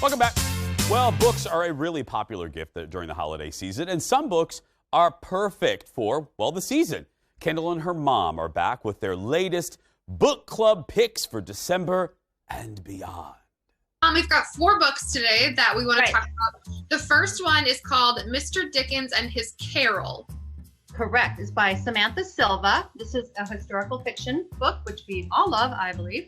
Welcome back. Well, books are a really popular gift during the holiday season, and some books are perfect for, well, the season. Kendall and her mom are back with their latest book club picks for December and beyond. We've got 4 books today that we want to talk about. The first one is called Mr. Dickens and His Carol. Correct. It's by Samantha Silva. This is a historical fiction book, which we all love, I believe.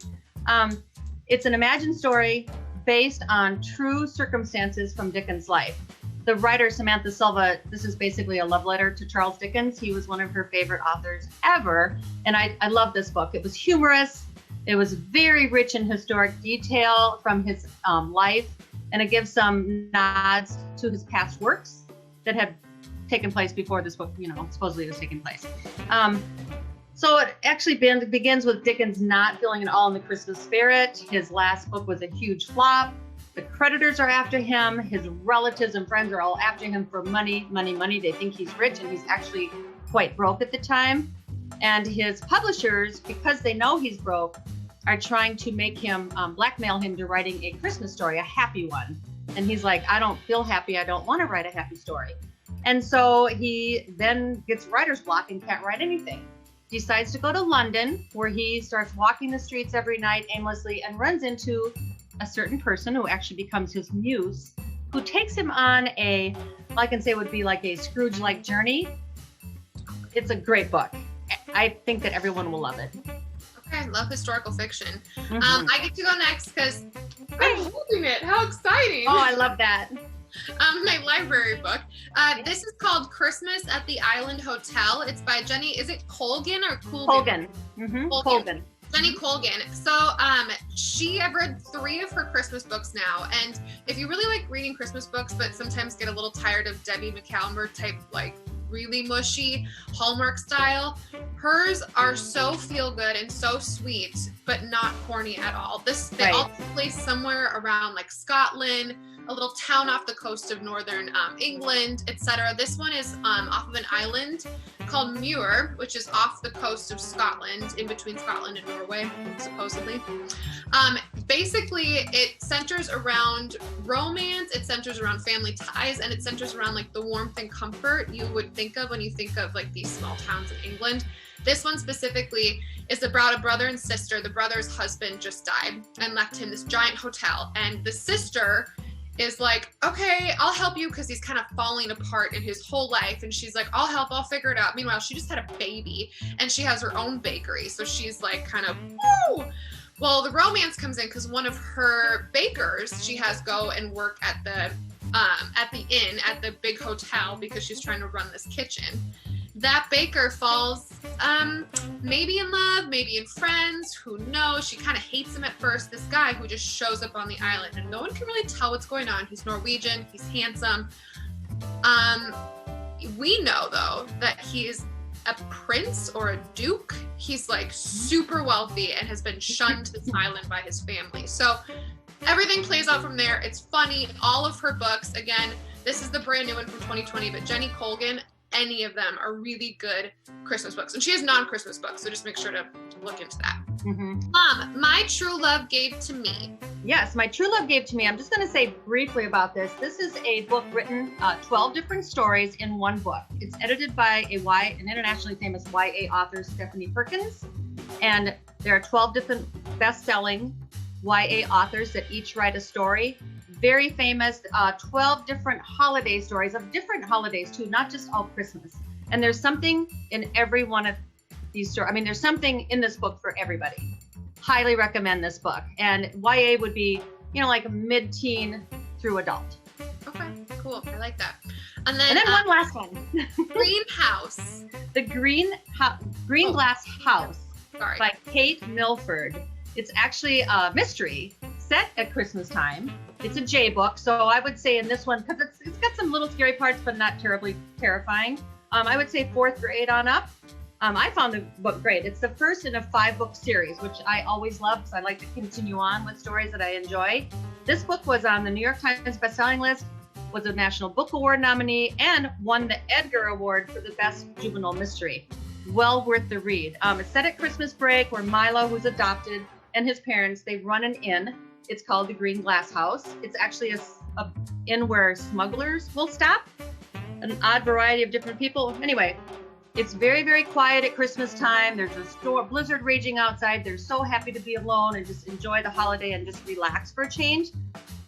It's an imagined story based on true circumstances from Dickens' life. The writer, Samantha Silva, this is basically a love letter to Charles Dickens. He was one of her favorite authors ever. And I love this book. It was humorous. It was very rich in historic detail from his life. And it gives some nods to his past works that had taken place before this book, supposedly was taking place. So it actually begins with Dickens not feeling at all in the Christmas spirit. His last book was a huge flop. The creditors are after him. His relatives and friends are all after him for money, money, money. They think he's rich, and he's actually quite broke at the time. And his publishers, because they know he's broke, are trying to make him, blackmail him to writing a Christmas story, a happy one. And he's like, I don't feel happy. I don't want to write a happy story. And so he then gets writer's block and can't write anything. Decides to go to London, where he starts walking the streets every night aimlessly and runs into a certain person who actually becomes his muse, who takes him on all I can say would be like a Scrooge-like journey. It's a great book. I think that everyone will love it. Okay, I love historical fiction. I get to go next because I'm holding it. How exciting. Oh, I love that. My library book. This is called Christmas at the Island Hotel. It's by Jenny, is it Colgan or Colgan? Colgan. Jenny Colgan. So I've read 3 of her Christmas books now. And if you really like reading Christmas books, but sometimes get a little tired of Debbie McCalmer type, like really mushy Hallmark style, hers are so feel good and so sweet, but not corny at all. They all take place somewhere around like Scotland, a little town off the coast of northern England, etc. This one is off of an island called Muir, which is off the coast of Scotland, in between Scotland and Norway, supposedly. Basically, it centers around romance, it centers around family ties, and it centers around like the warmth and comfort you would think of when you think of like these small towns in England. This one specifically is about a brother and sister. The brother's husband just died and left him this giant hotel, and the sister is like, okay, I'll help you, because he's kind of falling apart in his whole life. And she's like, I'll help, I'll figure it out. Meanwhile, she just had a baby and she has her own bakery. So she's like kind of, woo! Well, the romance comes in because one of her bakers, she has go and work at the inn, at the big hotel, because she's trying to run this kitchen. That baker falls maybe in love, maybe in friends, who knows. She kind of hates him at first, this guy who just shows up on the island, and no one can really tell what's going on. He's Norwegian, he's handsome. We know though that he's a prince or a duke. He's like super wealthy and has been shunned to this island by his family. So everything plays out from there. It's funny. All of her books, again, this is the brand new one from 2020, but Jenny Colgan, any of them are really good Christmas books. And she has non-Christmas books, so just make sure to look into that. My True Love Gave to Me. Yes, My True Love Gave to Me. I'm just going to say briefly about this. This is a book written 12 different stories in one book. It's edited by an internationally famous YA author, Stephanie Perkins. And there are 12 different best-selling YA authors that each write a story. Very famous, 12 different holiday stories of different holidays too, not just all Christmas. And there's something in every one of these stories. I mean, there's something in this book for everybody. Highly recommend this book. And YA would be, like mid-teen through adult. Okay, cool. I like that. And then one last one. Greenhouse. The Green Glass House by Kate Milford. It's actually a mystery set at Christmas time. It's a J book, so I would say in this one, because it's got some little scary parts, but not terribly terrifying. I would say 4th grade on up. I found the book great. It's the first in a 5-book series, which I always love because I like to continue on with stories that I enjoy. This book was on the New York Times bestselling list, was a National Book Award nominee, and won the Edgar Award for the Best Juvenile Mystery. Well worth the read. It's set at Christmas break, where Milo, who's adopted, and his parents, they run an inn It's called The Green Glass House. It's actually a inn where smugglers will stop. An odd variety of different people. Anyway, it's very, very quiet at Christmas time. There's a blizzard raging outside. They're so happy to be alone and just enjoy the holiday and just relax for a change.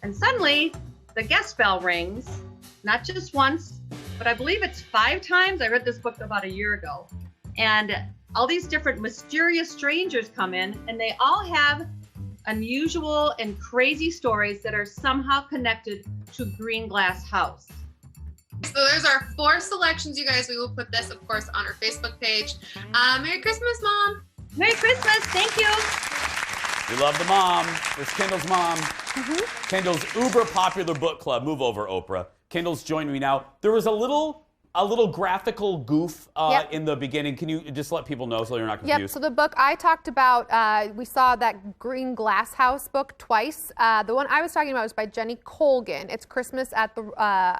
And suddenly, the guest bell rings, not just once, but I believe it's 5 times. I read this book about a year ago. And all these different mysterious strangers come in, and they all have unusual and crazy stories that are somehow connected to Green Glass House. So there's our 4 selections, you guys. We will put this, of course, on our Facebook page. Merry Christmas, Mom. Merry Christmas. Thank you. We love the mom. There's Kendall's mom. Kendall's uber popular book club. Move over, Oprah. Kendall's joining me now. There was a little graphical goof in the beginning. Can you just let people know so you're not confused? Yep, so the book I talked about, we saw that Green Glass House book twice. The one I was talking about was by Jenny Colgan. It's Christmas at the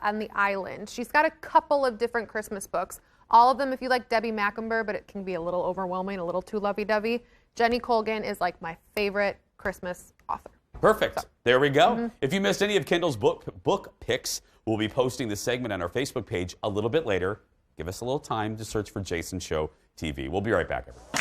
on the Island. She's got a couple of different Christmas books. All of them, if you like Debbie Macomber, but it can be a little overwhelming, a little too lovey-dovey. Jenny Colgan is like my favorite Christmas author. Perfect. So. There we go. If you missed any of Kendall's book picks, we'll be posting this segment on our Facebook page a little bit later. Give us a little time to search for Jason Show TV. We'll be right back, everyone.